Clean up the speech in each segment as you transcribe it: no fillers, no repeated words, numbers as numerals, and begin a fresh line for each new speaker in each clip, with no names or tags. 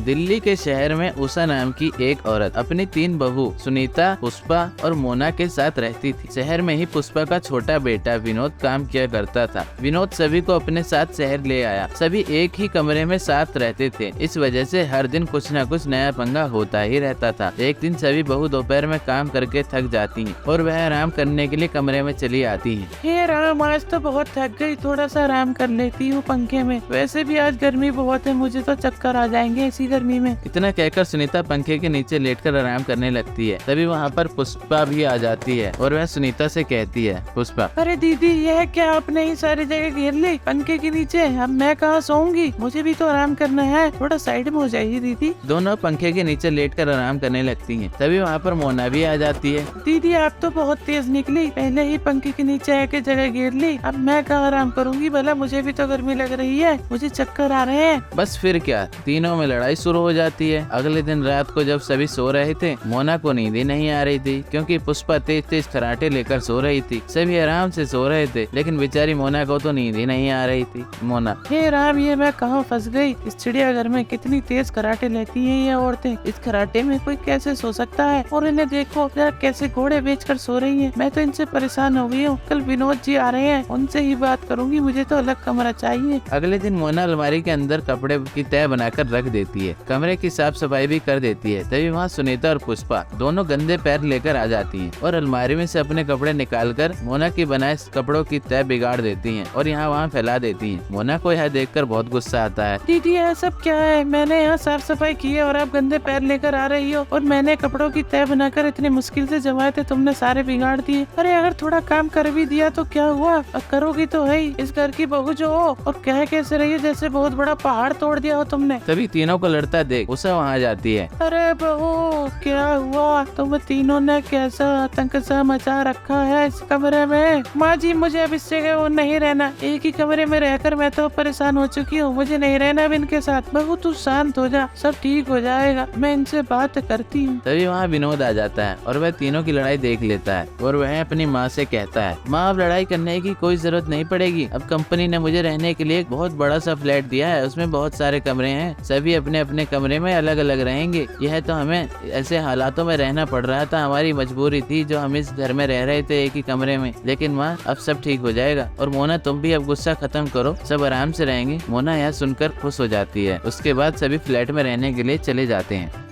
दिल्ली के शहर में उषा नाम की एक औरत अपनी 3 बहू सुनीता, पुष्पा और मोना के साथ रहती थी। शहर में ही पुष्पा का छोटा बेटा विनोद काम किया करता था। विनोद सभी को अपने साथ शहर ले आया। सभी एक ही कमरे में साथ रहते थे। इस वजह से हर दिन कुछ न कुछ नया पंगा होता ही रहता था। एक दिन सभी बहू दोपहर में काम करके थक जाती हैं और वह आराम करने के लिए कमरे में चली आती हैं।
हे राम, आज तो बहुत थक गई, थोड़ा सा आराम कर लेती हूँ पंखे में। वैसे भी आज गर्मी बहुत है, मुझे तो चक्कर आ जाएंगे ऐसी गर्मी में।
इतना कहकर सुनीता पंखे के नीचे लेटकर आराम करने लगती है। तभी वहाँ पर पुष्पा भी आ जाती है और वह सुनीता से कहती है, पुष्पा,
अरे दीदी, यह क्या आपने ही सारी जगह घेर ली पंखे के नीचे? अब मैं कहाँ सोऊंगी? मुझे भी तो आराम करना है, थोड़ा साइड में हो जाइए दीदी।
दोनों पंखे के नीचे लेटकर आराम करने लगती हैं। तभी वहाँ पर मोना भी आ जाती है।
दीदी, आप तो बहुत तेज निकली, पहले ही पंखे के नीचे आके जगह घेर ली। अब मैं कहाँ आराम करूँगी? भला मुझे भी तो गर्मी लग रही है, मुझे चक्कर आ रहे हैं।
बस फिर क्या, तीनों में लड़ाई शुरू हो जाती है। अगले दिन रात को जब सभी सो रहे थे, मोना को नींद ही नहीं आ रही थी क्योंकि पुष्पा तेज तेज खराटे लेकर सो रही थी। सभी आराम से सो रहे थे, लेकिन बेचारी मोना को तो नींद ही नहीं आ रही थी। मोना,
हे राम, ये मैं कहाँ फंस गई? इस चिड़ियाघर में कितनी तेज कराटे लेती हैं ये औरतें। इस कराटे में कोई कैसे सो सकता है? और इन्हें देखो जरा कैसे घोड़े बेचकर सो रही हैं। मैं तो इनसे परेशान हो गई हूँ। कल विनोद जी आ रहे हैं, उनसे ही बात करूंगी। मुझे तो अलग कमरा चाहिए।
अगले दिन मोना अलमारी के अंदर कपड़े की तह बनाकर रख देती है। कमरे की साफ सफाई भी कर देती है। तभी वहाँ सुनीता और पुष्पा दोनों गंदे पैर लेकर आ जाती हैं और अलमारी में से अपने कपड़े निकालकर मोना की बनाए कपड़ों की तह बिगाड़ देती हैं और यहाँ वहाँ फैला देती हैं। मोना को यह देखकर बहुत गुस्सा आता है।
दीदी, यह सब क्या है? मैंने यहाँ साफ सफाई की है और आप गंदे पैर लेकर आ रही हो। और मैंने कपड़ों की तह बनाकर इतनी मुश्किल से जमाए थे, तुमने सारे बिगाड़ दिए। अरे अगर थोड़ा काम कर भी दिया तो क्या हुआ? अब करोगी तो है ही। इस घर की बहू जो हो और कह कैसे रही है जैसे बहुत बड़ा पहाड़ तोड़ दिया हो तुमने।
तभी तीनों को लड़ता देख उषा वहाँ जाती है।
अरे बहू, क्या हुआ? तुम तीनों ने कैसा आतंक सा मचा रखा है इस कमरे में? माँ जी, मुझे अब इससे वो नहीं रहना। एक ही कमरे में रहकर मैं तो परेशान हो चुकी हूँ। मुझे नहीं रहना अब इनके साथ। बहू, तू शांत हो जा, सब ठीक हो जाएगा। मैं इनसे बात करती हूँ।
तभी वहाँ विनोद आ जाता है और वह तीनों की लड़ाई देख लेता है और वह अपनी माँ से कहता है, माँ, अब लड़ाई करने की कोई जरूरत नहीं पड़ेगी। अब कंपनी ने मुझे रहने के लिए एक बहुत बड़ा सा फ्लैट दिया है। उसमें बहुत सारे कमरे हैं। सभी अपने अपने कमरे में अलग अलग रहेंगे। यह तो हमें ऐसे हालातों में रहना पड़ रहा था, हमारी मजबूरी थी जो हम इस घर में रह रहे थे एक ही कमरे में। लेकिन माँ, अब सब ठीक हो जाएगा। और मोना, तुम भी अब गुस्सा खत्म करो, सब आराम से रहेंगे। मोना यह सुनकर खुश हो जाती है। उसके बाद सभी फ्लैट में रहने के लिए चले जाते हैं।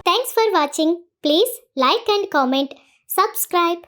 Thanks for watching. Please like and comment. Subscribe.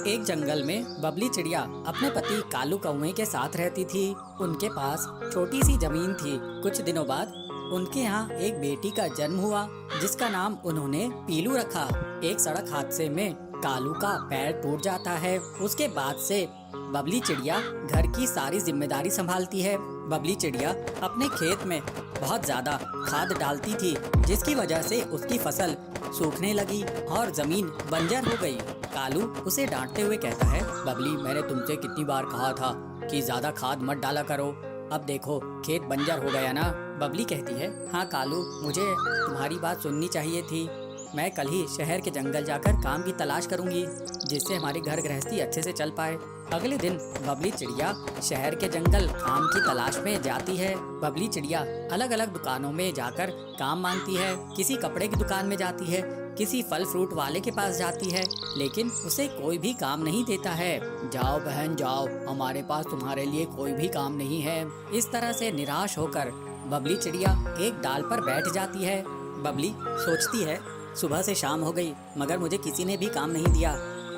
एक जंगल में बबली चिड़िया अपने पति कालू कौवे के साथ रहती थी। उनके पास छोटी सी जमीन थी। कुछ दिनों बाद उनके यहाँ एक बेटी का जन्म हुआ, जिसका नाम उन्होंने पीलू रखा। एक सड़क हादसे में कालू का पैर टूट जाता है। उसके बाद से बबली चिड़िया घर की सारी जिम्मेदारी संभालती है। बबली चिड़िया अपने खेत में बहुत ज्यादा खाद डालती थी, जिसकी वजह से उसकी फसल सूखने लगी और जमीन बंजर हो गई। कालू उसे डांटते हुए कहता है, बबली, मैंने तुमसे कितनी बार कहा था कि ज्यादा खाद मत डाला करो। अब देखो खेत बंजर हो गया ना। बबली कहती है, हाँ कालू, मुझे तुम्हारी बात सुननी चाहिए थी। मैं कल ही शहर के जंगल जाकर काम की तलाश करूंगी, जिससे हमारी घर गृहस्थी अच्छे से चल पाए। अगले दिन बबली चिड़िया शहर के जंगल काम की तलाश में जाती है। बबली चिड़िया अलग अलग दुकानों में जाकर काम मांगती है। किसी कपड़े की दुकान में जाती है, किसी फल फ्रूट वाले के पास जाती है, लेकिन उसे कोई भी काम नहीं देता है। जाओ बहन जाओ, हमारे पास तुम्हारे लिए कोई भी काम नहीं है। इस तरह से निराश होकर बबली चिड़िया एक डाल पर बैठ जाती है। बबली सोचती है, सुबह से शाम हो गई मगर मुझे किसी ने भी काम नहीं दिया।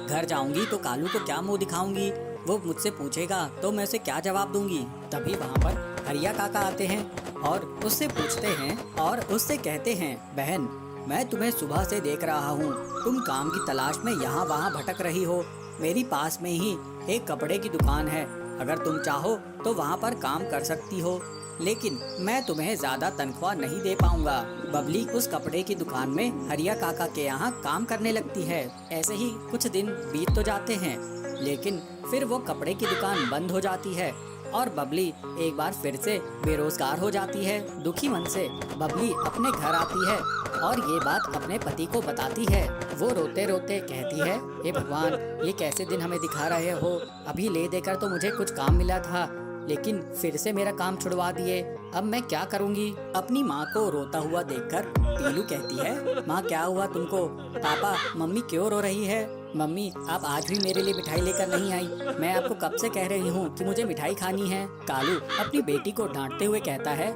घर जाऊंगी तो कालू को क्या मुंह दिखाऊंगी? वो मुझसे पूछेगा तो मैं उसे क्या जवाब दूंगी? तभी वहाँ पर हरिया काका आते हैं और उससे पूछते हैं और उससे कहते हैं, बहन, मैं तुम्हें सुबह से देख रहा हूँ, तुम काम की तलाश में यहाँ वहाँ भटक रही हो। मेरी पास में ही एक कपड़े की दुकान है, अगर तुम चाहो तो वहाँ पर काम कर सकती हो, लेकिन मैं तुम्हें ज्यादा तनख्वाह नहीं दे पाऊंगा। बबली उस कपड़े की दुकान में हरिया काका के यहाँ काम करने लगती है। ऐसे ही कुछ दिन बीत तो जाते हैं, लेकिन फिर वो कपड़े की दुकान बंद हो जाती है और बबली एक बार फिर से बेरोजगार हो जाती है। दुखी मन से बबली अपने घर आती है और ये बात अपने पति को बताती है। वो रोते रोते कहती है, हे भगवान, ये कैसे दिन हमें दिखा रहे हो? अभी ले देकर तो मुझे कुछ काम मिला था, लेकिन फिर से मेरा काम छुड़वा दिए। अब मैं क्या करूँगी? अपनी माँ को रोता हुआ देखकर पीलू कहती है, माँ क्या हुआ तुमको? पापा मम्मी क्यों रो रही है? मम्मी आप आज भी मेरे लिए मिठाई लेकर नहीं आई। मैं आपको कब से कह रही हूँ कि मुझे मिठाई खानी है। कालू अपनी बेटी को डांटते हुए कहता है,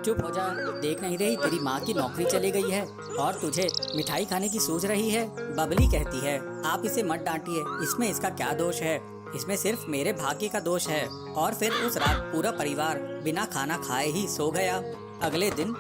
चुप हो जा, देख नहीं रही तेरी माँ की नौकरी चली गई है और तुझे मिठाई खाने की सोच रही है। बबली कहती है, आप इसे मत डांटिए, इसमें इसका क्या दोष है? इसमें सिर्फ मेरे भाग्य का दोष है। और फिर उस रात पूरा परिवार बिना खाना खाए ही सो गया। अगले दिन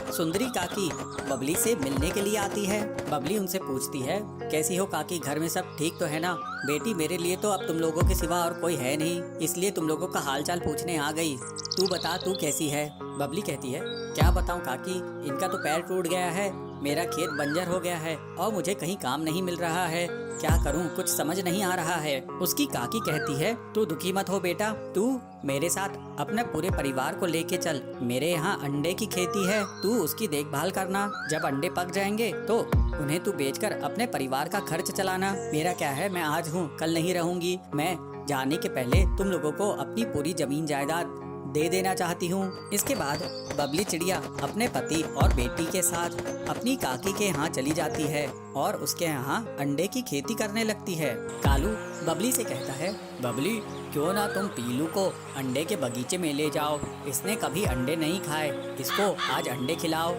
सुंदरी काकी बबली से मिलने के लिए आती है। बबली उनसे पूछती है, कैसी हो काकी, घर में सब ठीक तो है ना? बेटी मेरे लिए तो अब तुम लोगों के सिवा और कोई है नहीं, इसलिए तुम लोगों का हालचाल पूछने आ गई। तू बता तू कैसी है? बबली कहती है, क्या बताऊं काकी, इनका तो पैर टूट गया है, मेरा खेत बंजर हो गया है और मुझे कहीं काम नहीं मिल रहा है। क्या करूं, कुछ समझ नहीं आ रहा है। उसकी काकी कहती है, तू दुखी मत हो बेटा, तू मेरे साथ अपने पूरे परिवार को लेके चल। मेरे यहाँ अंडे की खेती है, तू उसकी देखभाल करना। जब अंडे पक जाएंगे तो उन्हें तू बेचकर अपने परिवार का खर्च चलाना। मेरा क्या है, मैं आज हूँ कल नहीं रहूंगी। मैं जाने के पहले तुम लोगों को अपनी पूरी जमीन जायदाद दे देना चाहती हूँ। इसके बाद बबली चिड़िया अपने पति और बेटी के साथ अपनी काकी के यहाँ चली जाती है और उसके यहाँ अंडे की खेती करने लगती है। कालू बबली से कहता है, बबली क्यों ना तुम पीलू को अंडे के बगीचे में ले जाओ, इसने कभी अंडे नहीं खाए, इसको आज अंडे खिलाओ,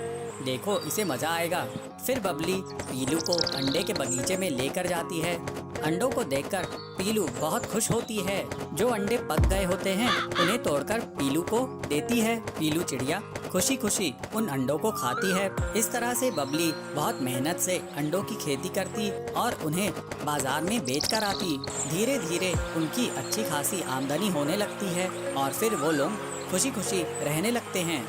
देखो इसे मजा आएगा। फिर बबली पीलू को अंडे के बगीचे में लेकर जाती है। अंडों को देखकर पीलू बहुत खुश होती है। जो अंडे पक गए होते हैं उन्हें तोड़कर पीलू को देती है। पीलू चिड़िया खुशी खुशी उन अंडों को खाती है। इस तरह से बबली बहुत मेहनत से अंडों की खेती करती और उन्हें बाजार में बेचकर आती। धीरे धीरे उनकी अच्छी खासी आमदनी होने लगती है और फिर वो लोग खुशी खुशी रहने लगते हैं।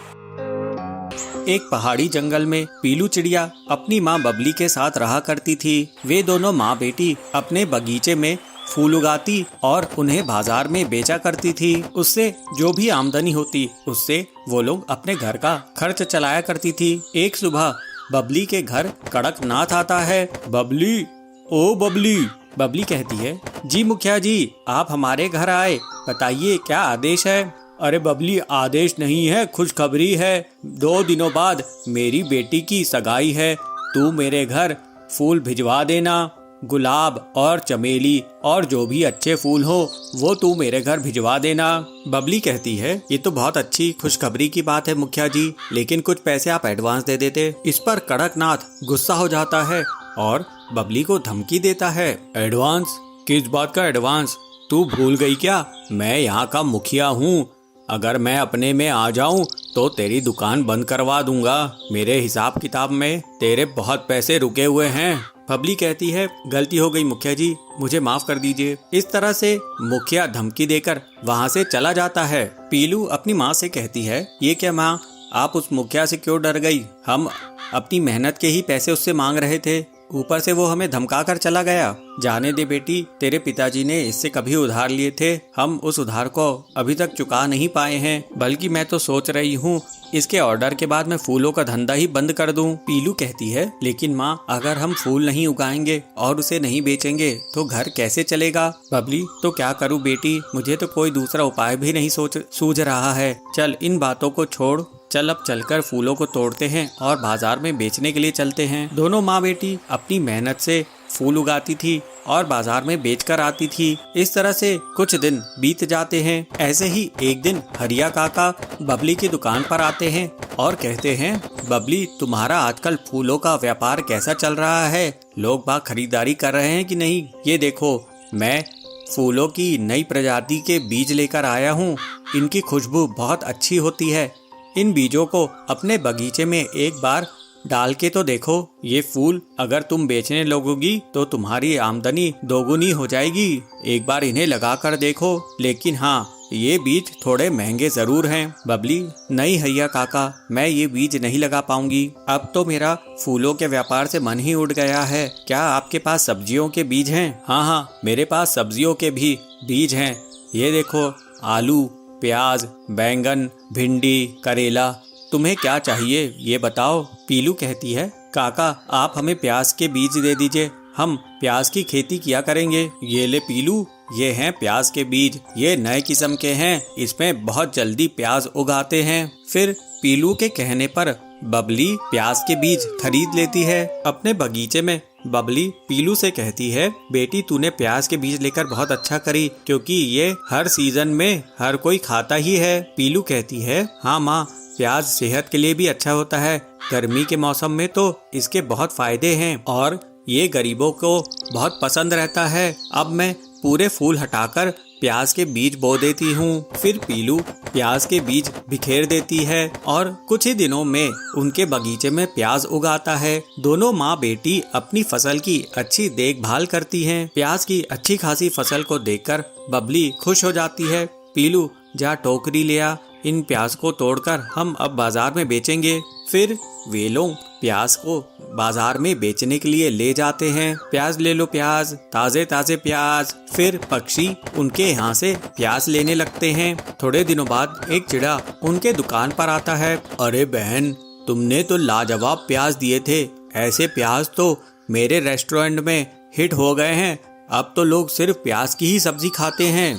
एक पहाड़ी जंगल में पीलू चिड़िया अपनी माँ बबली के साथ रहा करती थी। वे दोनों माँ बेटी अपने बगीचे में फूल उगाती और उन्हें बाजार में बेचा करती थी। उससे जो भी आमदनी होती उससे वो लोग अपने घर का खर्च चलाया करती थी। एक सुबह बबली के घर कड़कनाथ आता है। बबली, ओ बबली। बबली कहती है, जी मुखिया जी, आप हमारे घर आए, बताइए क्या आदेश है? अरे बबली, आदेश नहीं है, खुशखबरी है। 2 दिनों बाद मेरी बेटी की सगाई है। तू मेरे घर फूल भिजवा देना, गुलाब और चमेली और जो भी अच्छे फूल हो वो तू मेरे घर भिजवा देना। बबली कहती है, ये तो बहुत अच्छी खुशखबरी की बात है मुखिया जी, लेकिन कुछ पैसे आप एडवांस दे देते। इस पर कड़कनाथ गुस्सा हो जाता है और बबली को धमकी देता है। एडवांस? किस बात का एडवांस? तू भूल गई क्या? मैं यहाँ का मुखिया हूँ। अगर मैं अपने में आ जाऊं तो तेरी दुकान बंद करवा दूंगा। मेरे हिसाब किताब में तेरे बहुत पैसे रुके हुए हैं। बबली कहती है, गलती हो गई मुखिया जी, मुझे माफ कर दीजिए। इस तरह से मुखिया धमकी देकर वहाँ से चला जाता है। पीलू अपनी माँ से कहती है, ये क्या माँ, आप उस मुखिया से क्यों डर गई? हम अपनी मेहनत के ही पैसे उससे मांग रहे थे, ऊपर से वो हमें धमका कर चला गया। जाने दे बेटी, तेरे पिताजी ने इससे कभी उधार लिए थे, हम उस उधार को अभी तक चुका नहीं पाए हैं। बल्कि मैं तो सोच रही हूँ इसके ऑर्डर के बाद मैं फूलों का धंधा ही बंद कर दूं। पीलू कहती है, लेकिन माँ, अगर हम फूल नहीं उगाएंगे और उसे नहीं बेचेंगे तो घर कैसे चलेगा? बबली, तो क्या करूँ बेटी, मुझे तो कोई दूसरा उपाय भी नहीं सूझ रहा है। चल इन बातों को छोड़, चल अब चलकर फूलों को तोड़ते हैं और बाजार में बेचने के लिए चलते हैं। दोनों माँ बेटी अपनी मेहनत से फूल उगाती थी और बाजार में बेचकर आती थी। इस तरह से कुछ दिन बीत जाते हैं। ऐसे ही एक दिन हरिया काका बबली की दुकान पर आते हैं और कहते हैं, बबली, तुम्हारा आजकल फूलों का व्यापार कैसा चल रहा है? लोग बाग खरीदारी कर रहे हैं कि नहीं? ये देखो, मैं फूलों की नई प्रजाति के बीज लेकर आया हूँ। इनकी खुशबू बहुत अच्छी होती है। इन बीजों को अपने बगीचे में एक बार डाल के तो देखो। ये फूल अगर तुम बेचने लगोगी तो तुम्हारी आमदनी दोगुनी हो जाएगी। एक बार इन्हें लगा कर देखो। लेकिन हाँ, ये बीज थोड़े महंगे जरूर हैं। बबली, नहीं हरिया काका, मैं ये बीज नहीं लगा पाऊंगी। अब तो मेरा फूलों के व्यापार से मन ही उड़ गया है। क्या आपके पास सब्जियों के बीज हैं? हाँ, मेरे पास सब्जियों के भी बीज हैं। ये देखो, आलू, प्याज, बैंगन, भिंडी, करेला, तुम्हें क्या चाहिए ये बताओ। पीलू कहती है, काका, आप हमें प्याज के बीज दे दीजिए, हम प्याज की खेती किया करेंगे। ये ले पीलू, ये हैं प्याज के बीज। ये नए किस्म के हैं, इसमें बहुत जल्दी प्याज उगाते हैं। फिर पीलू के कहने पर बबली प्याज के बीज खरीद लेती है। अपने बगीचे में बबली पीलू से कहती है, बेटी तूने प्याज के बीज लेकर बहुत अच्छा करी, क्योंकि ये हर सीजन में हर कोई खाता ही है। पीलू कहती है, हाँ माँ, प्याज सेहत के लिए भी अच्छा होता है। गर्मी के मौसम में तो इसके बहुत फायदे हैं और ये गरीबों को बहुत पसंद रहता है। अब मैं पूरे फूल हटाकर प्याज के बीज बो देती हूँ। फिर पीलू प्याज के बीज बिखेर देती है और कुछ ही दिनों में उनके बगीचे में प्याज उगाता है। दोनों माँ बेटी अपनी फसल की अच्छी देखभाल करती हैं। प्याज की अच्छी खासी फसल को देखकर बबली खुश हो जाती है। पीलू जा टोकरी ले आ, इन प्याज को तोड़कर हम अब बाजार में बेचेंगे। फिर वे लोग प्याज को बाजार में बेचने के लिए ले जाते हैं। प्याज ले लो प्याज, ताजे ताजे प्याज। फिर पक्षी उनके यहाँ से प्याज लेने लगते हैं। थोड़े दिनों बाद एक चिड़ा उनके दुकान पर आता है। अरे बहन, तुमने तो लाजवाब प्याज दिए थे। ऐसे प्याज तो मेरे रेस्टोरेंट में हिट हो गए हैं। अब तो लोग सिर्फ प्याज की ही सब्जी खाते हैं।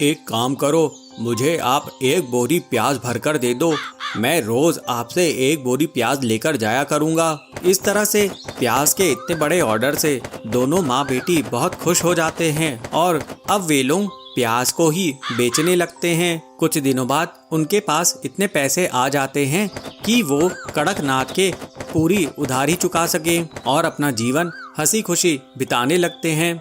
एक काम करो, मुझे आप 1 बोरी प्याज भरकर दे दो। मैं रोज आपसे 1 बोरी प्याज लेकर जाया करूंगा। इस तरह से प्याज के इतने बड़े ऑर्डर से दोनों माँ बेटी बहुत खुश हो जाते हैं और अब वे लोग प्याज को ही बेचने लगते हैं। कुछ दिनों बाद उनके पास इतने पैसे आ जाते हैं कि वो कड़कनाथ के पूरी उधारी चुका सके और अपना जीवन हंसी खुशी बिताने लगते हैं।